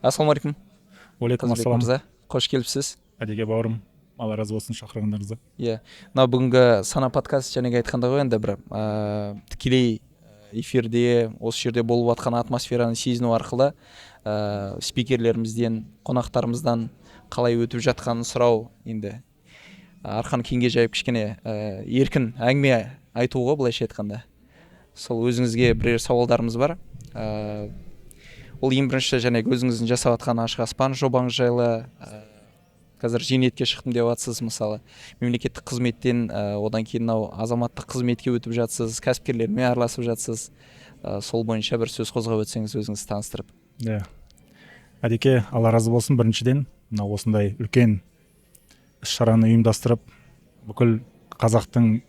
Ассалаумағалейкум. Уалейкум Қазбек ассалам. мырза, қош келіпсіз. Әдеге бауырым, Алла разы болсын шақырғандарыңызға. Мына бүгінгі сана подкаст жәнеге айтқанда ғой енді бір тікелей эфирде осы жерде болып жатқан атмосфераны сезіну арқылы спикерлерімізден, қонақтарымыздан қалай өтіп жатқанын сұрау, енді арқаны кеңге жайып кішкене еркін әңгіме айтуға былайша айтқанда. Сол өзіңізге бірер сауалдарымыз бар. Ол ең бірінші және өзіңіздің жасап жатқан ашық аспан жобаңыз жайлы, қазір зейнетке шықтым деп жатсыз, мысалы мемлекеттік қызметтен одан кейін азаматтық қызметке өтіп жатсыз, кәсіпкерлермен араласып жатсыз. Сол бойынша бір сөз қозғап өтсеңіз өзіңізді таныстырып. Әдеке, Алла разы болсын. Біріншіден мынау осындай үлкен іс-шараны ұйымдастырып, бүкіл қазақтың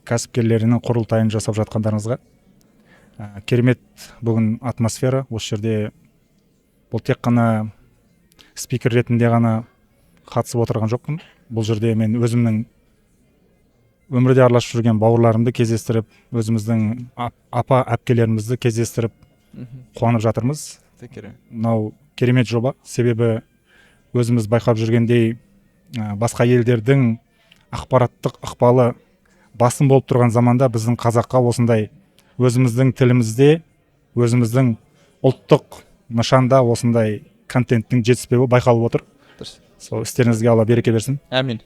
кәсіпкерлерінің құрылтайын жасап жатқандарыңызға. Керемет бүгін атмосфера. Осы жерде бұл тек қана спикер ретінде ғана қатысып отырған жоқпын. Бұл жерде мен өзімнің өмірде араласып жүрген бауырларымды кездестіріп, өзіміздің апа-әпкелерімізді кездестіріп қуанып жатырмыз. Мынау керемет жоба. Себебі өзіміз байқап жүргендей басқа елдердің ақпараттық ықпалы басым болып тұрған заманда біздің қазаққа осындай өзіміздің тілімізде, өзіміздің ұлттық нышанда осындай контенттің жетіспеуі байқалып отыр. Сол істеріңізге Алла береке берсін. Әмин.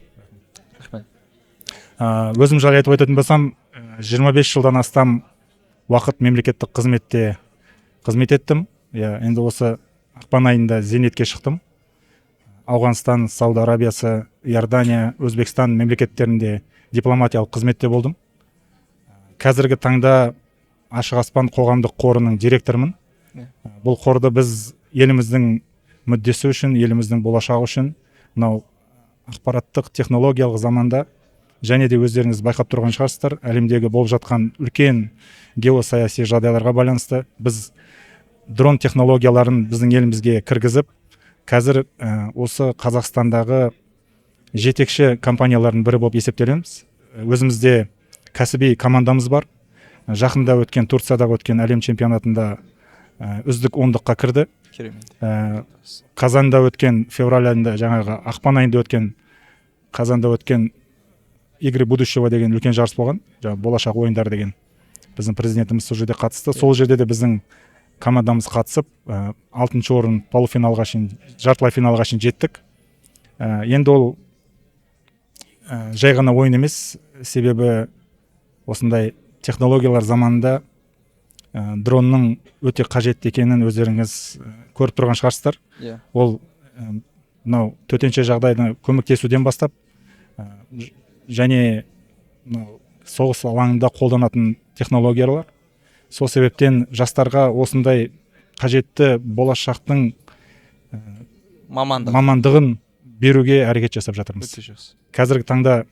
Өзім жайлы айтып өтетін болсам, 25 жылдан астам уақыт мемлекеттік қызметте қызмет еттім. Енді осы ақпан айында зейнетке шықтым. Ауғанстан, Сауд Арабиясы, Иордания, Өзбекстан мемлекеттерінде дипломатиялық қызметте болдым. Қазіргі таңда Ашық аспан қоғамдық қорының директорымын. Бұл қорды біз еліміздің мүддесі үшін, еліміздің болашағы үшін, мынау ақпараттық технологиялық заманда және де өздеріңіз байқап тұрған шығарсыздар, әлемдегі болып жатқан үлкен геосаяси жағдайларға байланысты біз дрон технологияларын біздің елімізге кіргізіп, қазір осы Қазақстандағы жетекші компаниялардың бірі болып есептелеміз. Өзімізде кәсіби командамыз бар. Жақында өткен Турциядағы өткен әлем чемпионатында үздік 10-ға кірді. Қазанда өткен февраль айында, жаңағы ақпан айында өткен Қазанда өткен игры будущего деген үлкен жарыс болған. Болашақ ойындары деген. Біздің президентіміз сол жерде қатысты. Сол жерде де біздің командамыз қатысып, 6-шы орын полуфиналға шейін, жартылай финалға шейін жеттік. Енді ол жай ғана ойын емес, себебі осындай технологиялар заманында дронның өте қажет екенін өздеріңіз көріп тұрған шығарсыздар. Ол мынау төтенше жағдайда көмектесуден бастап және соғыс алаңында қолданатын технологиялар. Сол себептен жастарға осындай қажетті болашақтың мамандығын беруге әрекет жасап жатырмыз. Қазіргі таңда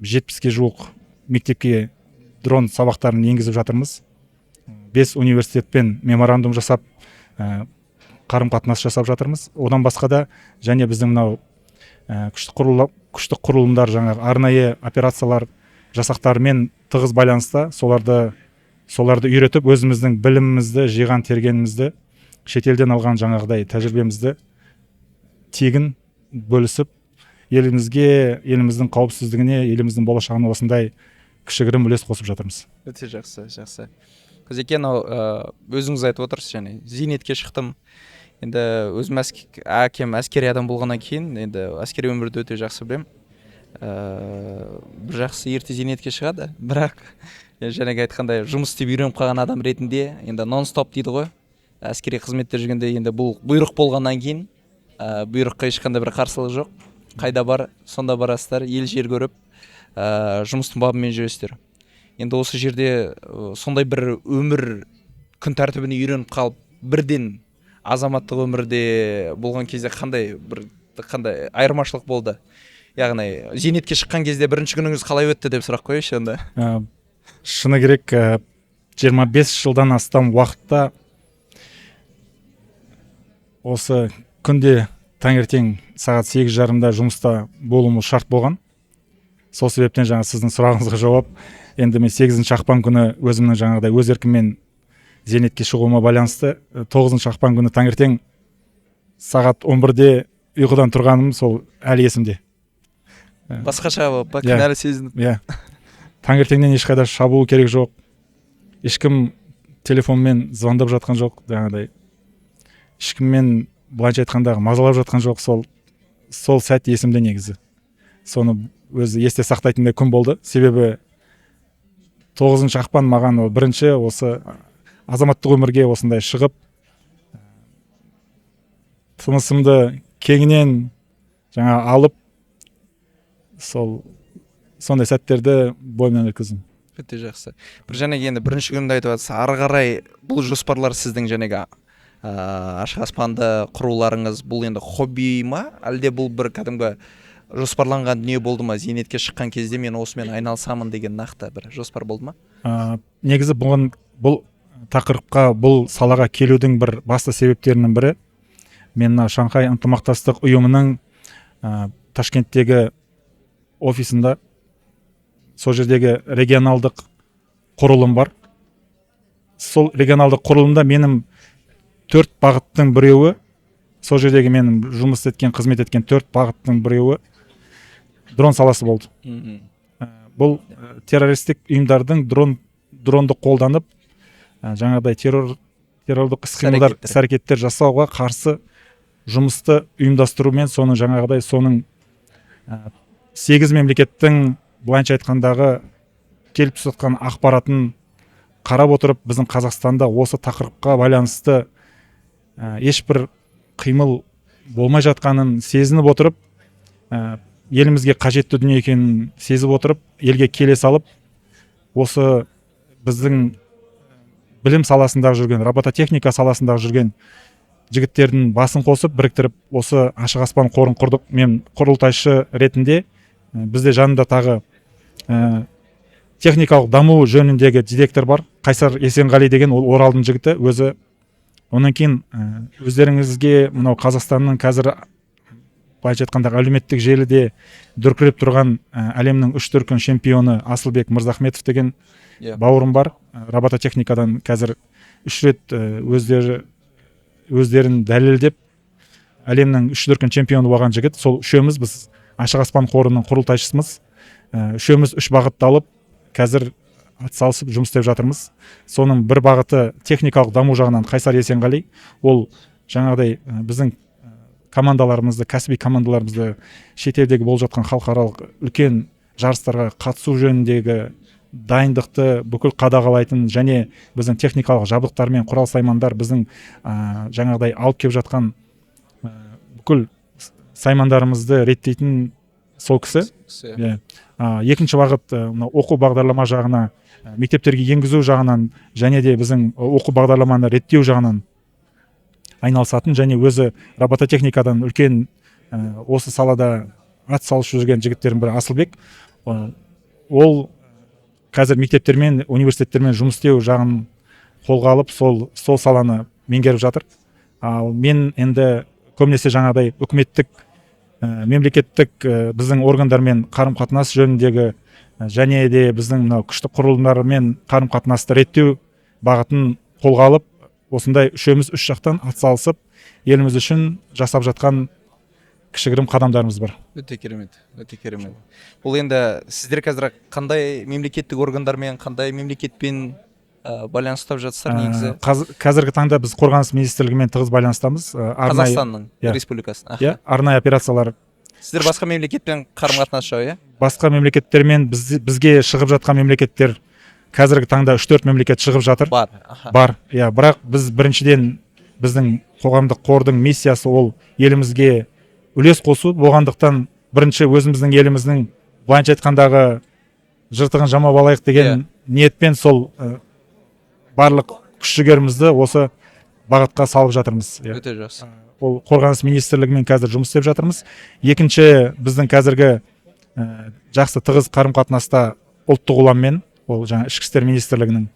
70-ге жуық мектепке дрон сабақтарын енгізіп жатырмыз. 5 университетпен меморандум жасап, қарым-қатынас жасап жатырмыз. Одан басқа да және біздің мынау күштік құрылымдар, жаңағы арнайы операциялар жасақтарымен тығыз байланыста, соларды үйретіп, өзіміздің білімімізді, жиған тергенімізді, шетелден алған жаңағыдай тәжірибемізді тегін бөлісіп, еліміздің қауіпсіздігіне, еліміздің болашағына осындай кішігірім үлес қосып жатырмыз. Өте жақсы. Қазекен, өзіңіз айтып отырсыз, және зейнетке шықтым. Енді өзім әкем әскери адам болғаннан кейін, енді әскери өмірді өте жақсы білем. Бір жақсы ерте зейнетке шығады, бірақ жаңағы айтқандай жұмыс істеп үйреніп қалған адам ретінде, енді нон-стоп дейді ғой. Әскери қызметте жүргенде енді бұл бұйрық болғаннан кейін, бұйрыққа ешқандай бір қарсылық жоқ. Қайда бар, сонда барасыздар, ел жер көріп, жұмыстың бабымен жүресіздер. Енді осы жерде сондай бір өмір күн тәртібіне үйреніп қалып, бірден азаматтық өмірде болған кезде қандай айырмашылық болды? Яғни зейнетке шыққан кезде бірінші күніңіз қалай өтті деп сұрақ қояйыншы онда. Шыны керек, 25 жылдан астам уақытта осы күнде таңертең сағат 8:30-да жұмыста болуымыз шарт болған. Сол себептен жаңа сіздің сұрағыңызға жауап, енді мен 8-ші ақпан күні өзімнің жаңағыдай өз еркіммен зейнетке шығуыма байланысты 9-ші ақпан күні таңертең сағат 11-де ұйқыдан тұрғаным сол әлі есімде. Басқаша болып кінәлі сезініп. Иә. Таңертеңнен ешқайда шабуы керек жоқ. Ешкім телефонмен звондап жатқан жоқ, жаңағыдай. Ешкіммен былайша айтқандағы мазалап жатқан жоқ. Сол сәт есімде негізі. Соны өзі есте сақтайтындай күн болды. Себебі 9 ақпан маған бірінші осы азаматтық өмірге осындай шығып, тынысымды кеңінен жаңа алып, сондай сәттерді бойымнан өткіздім. Өте жақсы. Бір жәнеге енді бірінші күнді айтып жатсыз, ары қарай бұл жоспарлар сіздің жәнеге ашық аспанды құруларыңыз бұл енді хобби ма, әлде бұл бір кәдімгі жоспарланған дүние болды ма? Зейнетке шыққан кезде мен осымен айналысамын деген нақты бір жоспар болды ма? Негізі бұл тақырыпқа, бұл салаға келудің бір басты себептерінің бірі, мен Шанхай ынтымақтастық ұйымының Ташкенттегі офисында, сол жердегі регионалдық құрылым бар. Сол регионалдық құрылымда менің 4 бағыттың біреуі, сол жердегі менің жұмыс еткен, қызмет еткен 4 бағыттың біреуі дрон саласы болды. Бұл террористік ұйымдардың дронды қолданып, жаңағыдай террорлық іс-қимылдар, іс-әрекеттер жасауға қарсы жұмысты ұйымдастырумен, соның жаңағыдай соның 8 мемлекеттің былайша айтқандағы келіп түскен ақпаратын қарап отырып, біздің Қазақстанда осы тақырыпқа байланысты ешбір қимыл болмай жатқанын сезініп отырып, елімізге қажетті дүние екенін сезіп отырып, елге келе салып, осы біздің білім саласындағы жүрген, робототехника саласындағы жүрген жігіттердің басын қосып, біріктіріп, осы ашық аспан қорын құрдық. Мен құрылтайшы ретінде бізде жанында тағы техникалық даму жөніндегі директор бар, Қайсар Есенғали деген, ол Оралдың жігіті өзі. Онан кейін өздеріңізге мынау Қазақстанның қазір былайша айтқандағы әлеуметтік желіде дүркіреп тұрған әлемнің 3 дүркін чемпионы Асылбек Мырзахметов деген бауырым бар. Робототехникадан қазір 3 рет өздерін дәлелдеп әлемнің 3 дүркін чемпионы болған жігіт. Сол үшеуміз біз ашық аспан қорының құрылтайшысымыз. Үшеуміз 3 бағытты алып, қазір атсалысып жұмыс істеп жатырмыз. Соның бір бағыты техникалық даму жағынан Қайсар Есенғали. Ол жаңағыдай біздің командаларымызды, кәсіби командаларымызды шетелдегі болып жатқан халықаралық үлкен жарыстарға қатысу жөніндегі дайындықты бүкіл қадағалайтын, және біздің техникалық жабдықтар мен құрал саймандар біздің жаңағыдай алып келіп жатқан бүкіл саймандарымызды реттейтін сол кісі. Екінші бағыт оқу бағдарлама жағына, мектептерге енгізу жағынан, және де біздің оқу бағдарламаны реттеу жағынан айналысатын, және өзі робототехникадан үлкен осы салада ат салысып жүрген жігіттердің бірі Асылбек. Ол қазір мектептермен, университеттермен жұмыс істеу жағын қолға алып, сол саланы меңгеріп жатыр. Ал мен енді көбінесе жаңағыдай үкіметтік, мемлекеттік біздің органдармен қарым-қатынас жөніндегі, және де біздің күшті құрылымдармен қарым-қатынасты реттеу бағытын қолға алып, осындай үшеуміз 3 жақтан атсалысып, еліміз үшін жасап жатқан кішігірім қадамдарымыз бар. Өте керемет, өте керемет. Бұл енді сіздер қазір қандай мемлекеттік органдармен, қандай мемлекетпен байланыстап жатсыздар негізі? Қазіргі таңда біз қорғаныс министрлігімен тығыз байланыстамыз. Қазақстанның республикасын. Арнайы операциялар. Сіздер басқа мемлекетпен қарым-қатынас жау, Басқа мемлекеттермен, бізге шығып жатқан мемлекеттер қазіргі таңда 3-4 мемлекет шығып жатыр. Бар. Бірақ біз біріншіден біздің қоғамдық қордың миссиясы ол елімізге үлес қосу болғандықтан, бірінші өзіміздің еліміздің былайша айтқандағы жыртығын жамап алайық деген ниетпен сол барлық күш-жігерімізді осы бағытқа салып жатырмыз. Өте жақсы. Ол қорғаныс министрлігімен қазір жұмыс істеп жатырмыз. Екінші, біздің қазіргі жақсы тығыз қарым-қатынаста ұлттық ұланмен, ол жаңа ішкі істер министрлігінің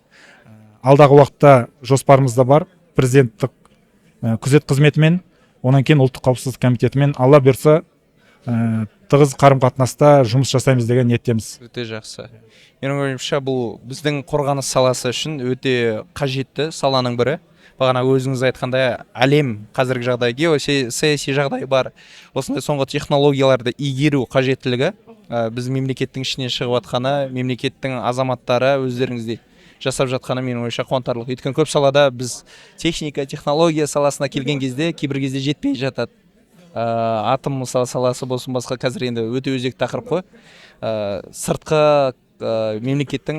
алдағы уақытта жоспарымызда бар, президенттік күзет қызметімен, онан кейін ұлттық қауіпсіздік комитетімен алла бұйыртса тығыз қарым-қатынаста жұмыс жасаймыз деген ниеттеміз. Өте жақсы. Менің ойымша бұл біздің қорғаныс саласы үшін өте қажетті саланың бірі. бағана өзіңіз айтқандай әлем қазіргі жағдай геосаяси жағдай бар, осындай соңғы технологияларды игеру қажеттілігі біз мемлекеттің ішінен шығып жатқаны, мемлекеттің азаматтары өздеріңіздей жасап жатқаны менің ойымша қуантарлық. Өйткені көп салада біз техника, технология саласына келген кезде кейбір кезде жетпей жатады. Атом саласы болсын, басқа қазір енді өте өзекті тақырып қой. Сыртқы мемлекеттің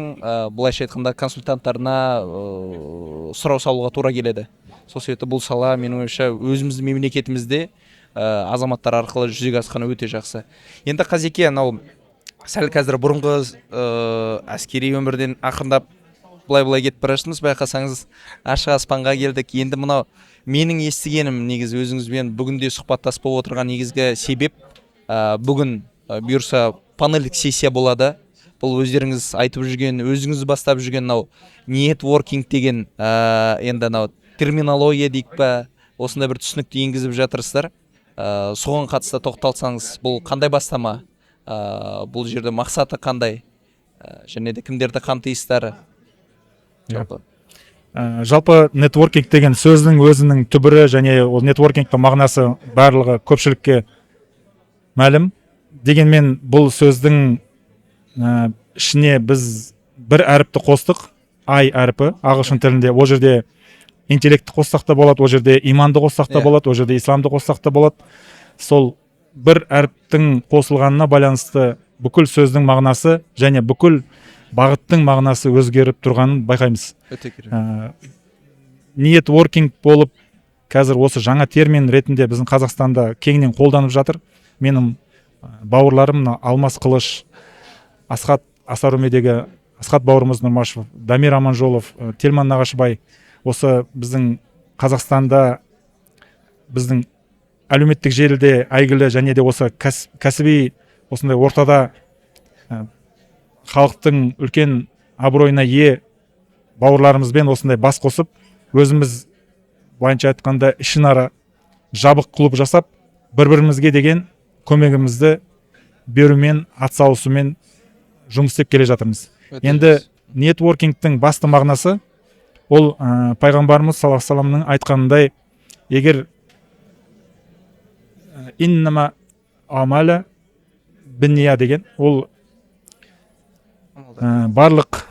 былайша айтқанда консультанттарына сұрау салуға тура келеді. Сол себепті бұл сала менің ойымша өзіміздің мемлекетімізде азаматтар арқылы жүзеге асқаны өте жақсы. Енді Қазеке, анау сәл қазір бұрынғы әскери өмірден ақырындап былай кетіп бара жатырмыз, байқасаңыз ашық аспанға келдік. Енді мынау менің естігенім, негізі өзіңізбен бүгінде сұхбаттасып отырған негізгі себеп, бүгін бұйырса панельдік сессия болады. Бұл өздеріңіз айтып жүрген, өзіңіз бастап жүрген мынау нетворкинг деген енді мынау терминология дейік па, осындай бір түсінікті енгізіп жатырсыздар. Соған қатысты тоқталсаңыз, бұл қандай бастама? Бұл жерде мақсаты қандай? Және де кімдерді қамтисыздар? Жалпы нетворкинг деген сөздің өзінің түбірі және ол нетворкингтің мағынасы барлығы көпшілікке мәлім. Дегенмен бұл сөздің ішіне біз бір әріпті қостық, I әріпі, ағылшын тілінде. Ол жерде интеллектті қоссақ та болады, ол жерде иманды қоссақ та болады, ол жерде исламды қоссақ та болады. Сол бір әріптің қосылғанына байланысты бүкіл сөздің мағынасы және бүкіл бағыттың мағынасы өзгеріп тұрғанын байқаймыз. Нетворкинг болып қазір осы жаңа термин ретінде біздің Қазақстанда кеңінен қолданып жатыр. Менің бауырларым Алмас Қылыш, Асхат Асарумедегі Асхат бауырымыз Нұрмашев, Дамир Аманжолов, Телман Нағашыбай, осы біздің Қазақстанда біздің әлеуметтік желіде әйгілі және де осы кәсіби осындай ортада халықтың үлкен абыройына ие бауырларымызбен осындай бас қосып, өзіміз былайынша айтқанда ішінара жабық клуб жасап, бір-бірімізге деген көмегімізді берумен, атсалысумен жұмыс істеп келе жатырмыз. Енді нетворкингтің басты мағынасы ол пайғамбарымыз саллаллаху алейхи вассаламның айтқанындай, егер иннама амаля бинния деген, ол барлық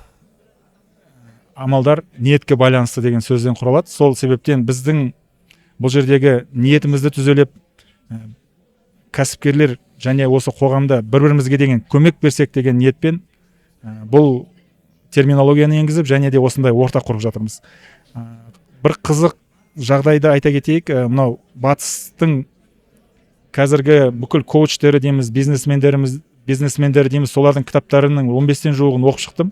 амалдар ниетке байланысты деген сөзден құралады. Сол себептен біздің бұл жердегі ниетімізді түзелеп, кәсіпкерлер және осы қоғамда бір-бірімізге деген көмек берсек деген ниетпен бұл терминологияны енгізіп және де осындай орта құрып жатырмыз. Бір қызық жағдайды айта кетейік, мынау батыстың қазіргі бүкіл коучтері дейміз, бизнесмендері дейміз, солардың кітаптарының 15-тен жуығын оқып шықтым.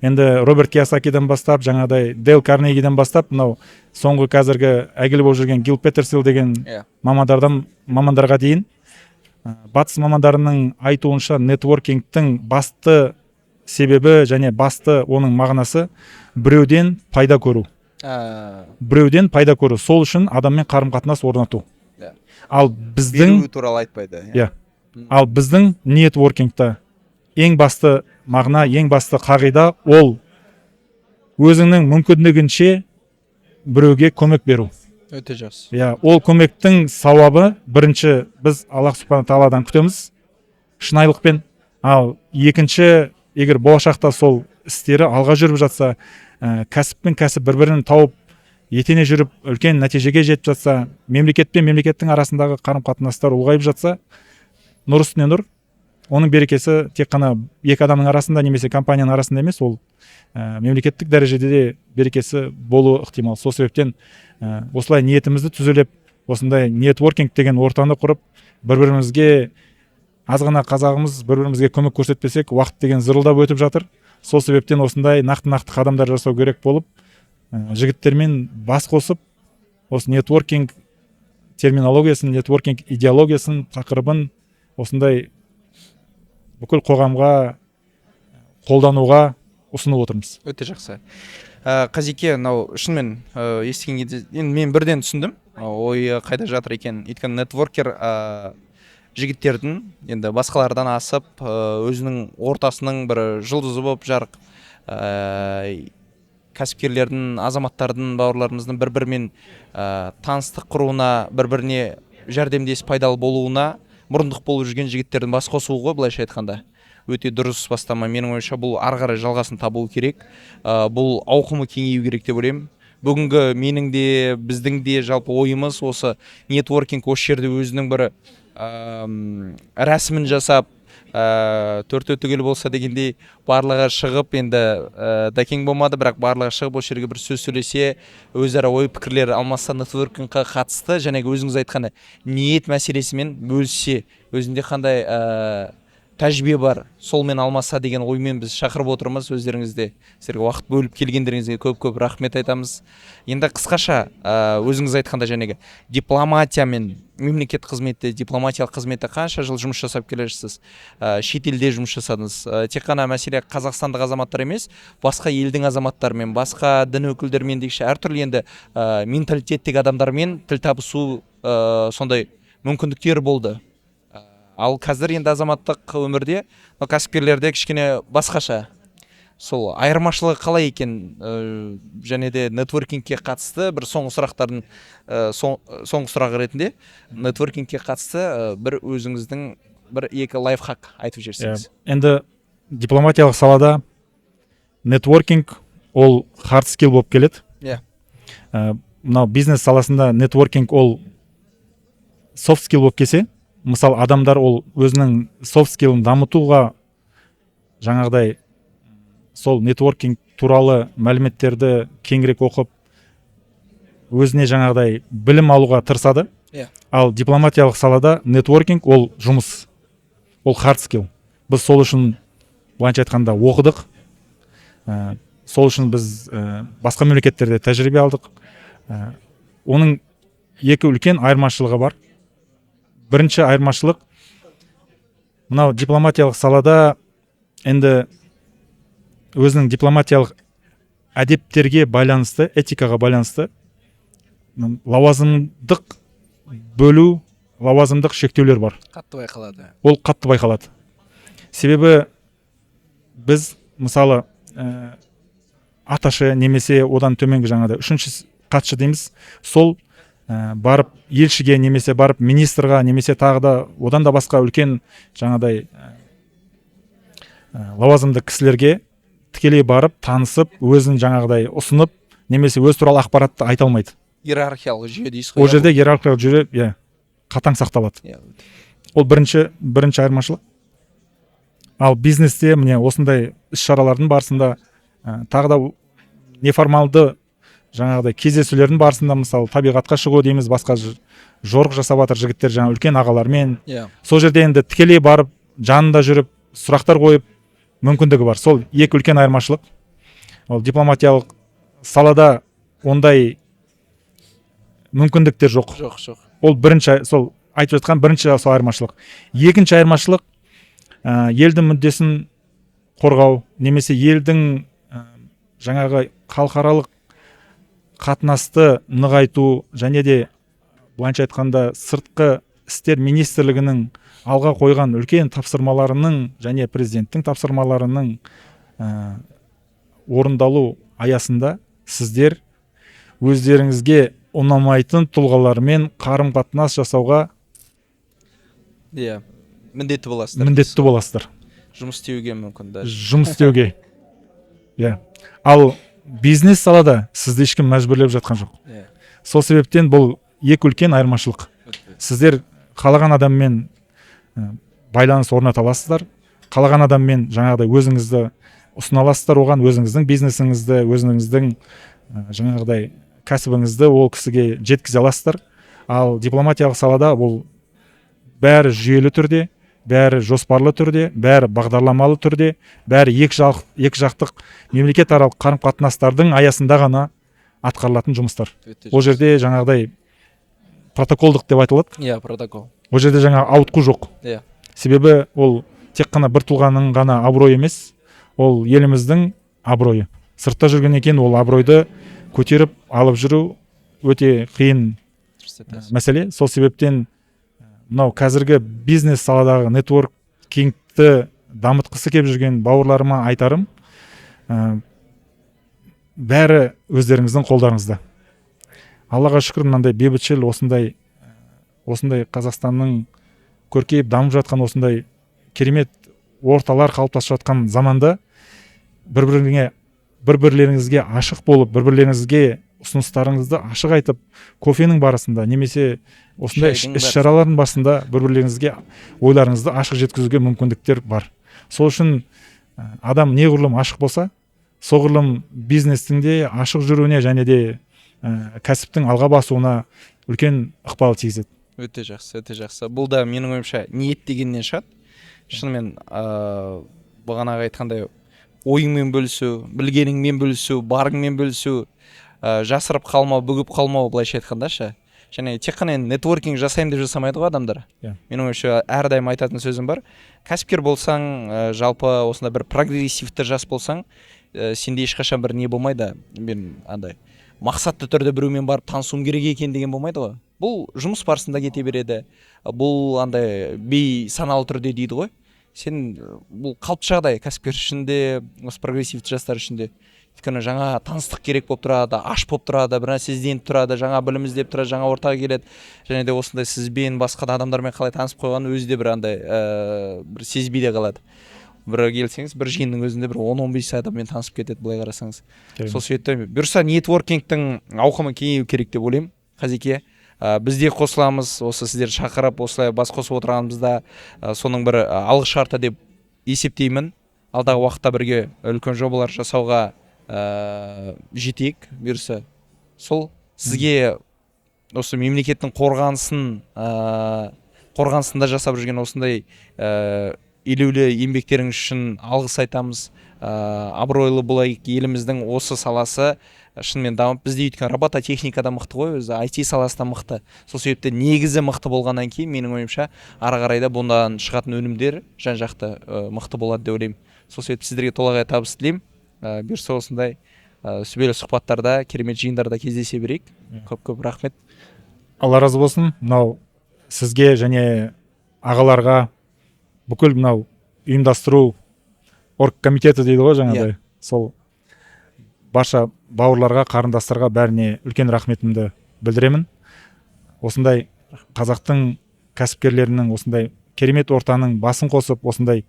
Енді Роберт Кийосакиден бастап, жаңағыдай Дейл Карнегиден бастап, мынау соңғы қазіргі әйгілі болып жүрген Гил Петерсил деген мамандарға дейін, батыс мамандарының айтуынша нетворкингтің басты себебі және басты оның мағынасы біреуден пайда көру. Біреуден пайда көру, сол үшін адаммен қарым-қатынас орнату. Ал біздің туралы айтпайды. Ал біздің нетворкингта ең басты мағына, ең басты қағида ол өзіңнің мүмкіндігінше біреуге көмек беру. Өте жақсы. Ол көмектің сауабы бірінші біз Аллах субхана тағаладан күтеміз шынайылықпен. Ал екінші, егер болашақта сол істері алға жүріп жатса, кәсіп пен кәсіп бір-бірін тауып етене жүріп үлкен нәтижеге жетіп жатса, мемлекет пен мемлекеттің арасындағы қарым-қатынастар ұлғайып жатса, нұр үстіне нұр. Оның берекесі тек қана екі адамның арасында немесе компанияның арасында емес, ол мемлекеттік дәрежеде де берекесі болуы ықтимал. Сол себептен осылай ниетімізді түзелеп, осындай нетворкинг деген ортаны құрып, бір-бірімізге азғана қазағымыз бір-бірімізге көмек көрсетпесек, уақыт деген зырылдап өтіп жатыр. Сол себептен осындай нақты қадамдар жасау керек болып, жігіттермен бас қосып, осы нетворкинг терминологиясын, нетворкинг идеологиясын, тақырыбын осындай бүкіл қоғамға қолдануға ұсынып отырмыз. Өте жақсы. Қазеке, шынымен естіген кезде мен бірден түсіндім, ой қайда жатыр екен. Өйткені нетворкер жігіттердің енді басқалардан асып, өзінің ортасының бір жұлдызы болып жарық, кәсіпкерлердің, азаматтардың, бауырларымыздың бір-бірімен таныстық құруына, бір-біріне жәрдемдесіп пайдалы болуына мұрындық болып жүрген жігіттердің бас қосуы ғой, былайша айтқанда. Өте дұрыс бастама. Менің ойымша бұл ары қарай жалғасын табуы керек. Бұл ауқымы кеңею керек деп ойлаймын. Бүгінгі менің де, біздің де жалпы ойымыз осы нетворкинг осы жерде өзінің бір рәсімін жасап, төрт түгел болса дегендей барлығы шығып, енді дәкең болмады, бірақ барлығы шығып осы жерге бір сөз сөйлесе, өзара ой пікірлер алмасса, нетворкингқа қатысты, және өзіңіз айтқаны ниет мәселесімен бөліссе, өзінде қандай тәжірибе бар, солмен алмаса деген оймен біз шақырып отырмыз. Өздеріңізде сіздерге уақыт бөліп келгендеріңізге көп рахмет айтамыз. Енді қысқаша өзіңіз айтқанда жәнегі дипломатия мен мемлекет қызметі, дипломатиялық қызметте қанша жыл жұмыс жасап келе жатсыз? Шетелде жұмыс жасадыңыз. Тек қана мәселе қазақстандық азаматтар емес, басқа елдің азаматтарымен, басқа дін өкілдерімен дегенше әртүрлі енді менталитеттегі адамдармен тіл табысу сондай мүмкіндіктер болды. Ал қазір енді азаматтық өмірде кәсіпкерлерде кішкене басқаша. Сол айырмашылығы қалай екен, және де нетворкингке қатысты бір соңғы сұрақтардың соңғы сұрағы ретінде нетворкингке қатысты бір өзіңіздің бір екі лайфхак айтып жіберсеңіз. Енді дипломатиялық салада нетворкинг ол хард скилл болып келеді. Мынау бизнес саласында нетворкинг ол софт скилл болып келсе, мысалы адамдар ол өзінің софт скиллін дамытуға жаңағыдай сол нетворкинг туралы мәліметтерді кеңірек оқып, өзіне жаңағыдай білім алуға тырысады. Ал дипломатиялық салада нетворкинг ол жұмыс, ол хард скилл. Біз сол үшін былайша айтқанда оқыдық, сол үшін біз басқа мемлекеттерде тәжірибе алдық. Оның екі үлкен айырмашылығы бар. Бірінші айырмашылық, мынау дипломатиялық салада енді өзінің дипломатиялық әдептерге байланысты, этикаға байланысты лауазымдық бөлу, лауазымдық шектеулер бар. Қатты байқалады. Ол қатты байқалады. Себебі біз мысалы аташы немесе одан төменгі жаңағыдай үшінші хатшы дейміз, сол барып елшіге немесе барып министрға немесе тағы да одан да басқа үлкен жаңағыдай лауазымды кісілерге тікелей барып танысып, өзін жаңағыдай ұсынып, немесе өз туралы ақпаратты айта алмайды. Иерархиялық жүйе дейсіз ғой. Ол жерде иерархиялық жүйе қатаң сақталады. Ол бірінші айырмашылық. Ал бизнесте міне осындай іс-шаралардың барысында тағы да неформалды жаңағыдай кездесулердің барысында, мысалы табиғатқа шығу дейміз, басқа жорық жасап жатыр жігіттер, жаңа үлкен ағалармен. Сол жерде енді тікелей барып, жанында жүріп, сұрақтар қойып мүмкіндігі бар. Сол екі үлкен айырмашылық. Ол дипломатиялық салада ондай мүмкіндіктер жоқ. Ол бірінші, сол айтып жатқан бірінші сол айырмашылық. Екінші айырмашылық, елдің мүддесін қорғау, немесе елдің жаңағы халықаралық қатынасты нығайту, және де былайша айтқанда сыртқы істер министрлігінің алға қойған үлкен тапсырмаларының және президенттің тапсырмаларының орындалу аясында сіздер өздеріңізге ұнамайтын тұлғалармен қарым қатынас жасауға міндетті боласыздар. Жұмыс істеуге мүмкін. Жұмыс істеуге. Ал бизнес салада сізді ешкім мәжбүрлеп жатқан жоқ. Сол себептен бұл екі үлкен айырмашылық. Сіздер қалаған адаммен байланыс орната аласыздар, қалаған адаммен жаңағыдай өзіңізді ұсына аласыздар, оған өзіңіздің бизнесіңізді, өзіңіздің жаңағыдай кәсібіңізді ол кісіге жеткізе аласыздар. Ал дипломатиялық салада бұл бәрі жүйелі түрде, бәрі жоспарлы түрде, бәрі бағдарламалы түрде, бәрі екі жақтық мемлекет аралық қарым-қатынастардың аясында ғана атқарылатын жұмыстар. Ол жерде жаңағыдай протоколдық деп айтылады. Протокол. Ол жерде жаңа ауытқу жоқ. Себебі ол тек қана бір тұлғаның ғана абыройы емес, ол еліміздің абыройы. Сыртта жүрген екен ол абыройды көтеріп алып жүру өте қиын мәселе. Сол себептен мынау қазіргі бизнес саладағы нетворкингті дамытқысы келіп жүрген бауырларыма айтарым, бәрі өздеріңіздің қолдарыңызда. Аллаға шүкір, мынандай бейбітшіл, осындай Қазақстанның көркейіп дамып жатқан осындай керемет орталар қалыптасып жатқан заманда бір-бірлеріңізге ашық болып, бір-бірлеріңізге ұсыныстарыңызды ашық айтып, кофенің барысында немесе осындай іс-шаралардың басында бір-бірлеріңізге ойларыңызды ашық жеткізуге мүмкіндіктер бар. Сол үшін адам неғұрлым ашық болса, соғұрлым бизнестің де ашық жүруіне және де кәсіптің алға басуына үлкен ықпал тигізеді. Өте жақсы. Бұл да менің ойымша ниет дегеннен шығады. Шынымен бағанағы айтқандай ойыңмен бөлісу, білгеніңмен бөлісу, барыңмен бөлісу, жасырып қалмау, бүгіп қалмау, былайша айтқандашы. Және тек қана нетворкинг жасаймын деп жасамайды ғой адамдар. Менің ойымша әрдайым айтатын сөзім бар. Кәсіпкер болсаң, жалпы осында бір прогрессивті жас болсаң, сенде ешқашан бір не болмайды. Мен андай мақсатты түрде біреумен барып танысуым керек екен деген болмайды ғой. Бұл жұмыс барысында кете береді. Бұл андай бейсаналы түрде дейді ғой. Сен бұл қалыпты жағдай кәсіпкер үшін де, осы прогрессивті жастар үшін де. Өйткені жаңа таныстық керек болып тұрады, аш болып тұрады, бір нәрсе ізденіп тұрады, жаңа білім іздеп тұрады, жаңа ортаға келеді. Және де осындай сізбен басқа да адамдармен қалай танысып қойған өзі де бір андай бір сезбей де қалады. Бір келсеңіз, бір жиынның өзінде бір 10-15 адаммен танысып кетеді, былай қарасаңыз. Сол себепті бұйырса нетворкингтің ауқымы кеңею керек деп ойлаймын, Қазеке. Бізде қосыламыз, осы сіздерді шақырып, осылай бас қосып отырғанымызда соның бір алғы шарты деп есептеймін. Алдағы уақытта бірге үлкен жобалар жасауға жетейік, бұйырса. Сол сізге осы мемлекеттің қорғанысында жасап жүрген осындай елеулі еңбектеріңіз үшін алғыс айтамыз. Абыройлы болайық, еліміздің осы саласы шынымен дамып, бізде өйткені робототехникада мықты ғой, өзі IT саласында мықты. Сол себепті негізі мықты болғаннан кейін, менің ойымша, ары қарай да бұндан шығатын өнімдер жан-жақты мықты болады деп ойлаймын. Сол себепті сіздерге толағай табыс тілеймін. Бұйырса осындай сүбелі сұхбаттарда, керемет жиындарда кездесе берейік. Көп рахмет. Алла разы болсын. Мынау сізге және ағаларға, бүкіл мынау ұйымдастыру оргкомитеті дейді ғой жаңағыдай. Сол барша бауырларға, қарындастарға бәріне үлкен рахметімді білдіремін. Осындай қазақтың кәсіпкерлерінің осындай керемет ортаның басын қосып, осындай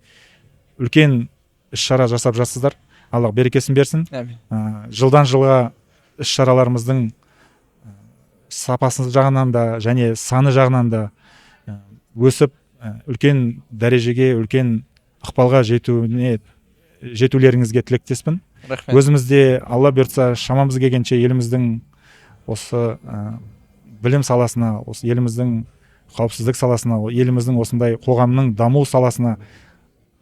үлкен іс-шара жасап жатсыздар. Алла берекесін берсін. Жылдан жылға іс-шараларымыздың сапасы жағынан да және саны жағынан да өсіп, үлкен дәрежеге, үлкен ықпалға жетулеріңізге тілектеспін. Өзімізде Алла бұйыртса шамамыз келгенше еліміздің осы білім саласына, осы еліміздің қауіпсіздік саласына, еліміздің осындай қоғамның даму саласына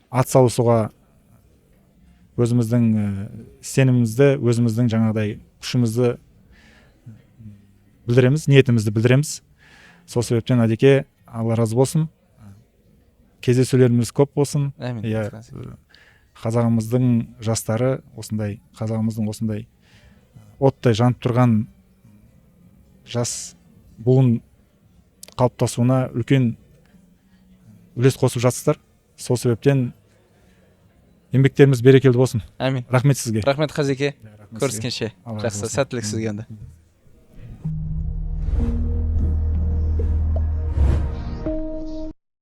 атсалысуға өзіміздің сенімімізді, өзіміздің жаңағыдай күшімізді білдіреміз, ниетімізді білдіреміз. Сол себептен Әдеке, Алла разы болсын. Кездесулеріміз көп болсын. Қазағымыздың жастары осындай, қазағымыздың осындай оттай жанып тұрған жас буын қалыптасуына үлкен үлес қосып жатсыздар. Сол себептен еңбектеріміз берекелі болсын. Әмин. Рахмет сізге. Рахмет Қазеке. Көріскенше. Жақсы, сәттілік сізге енді.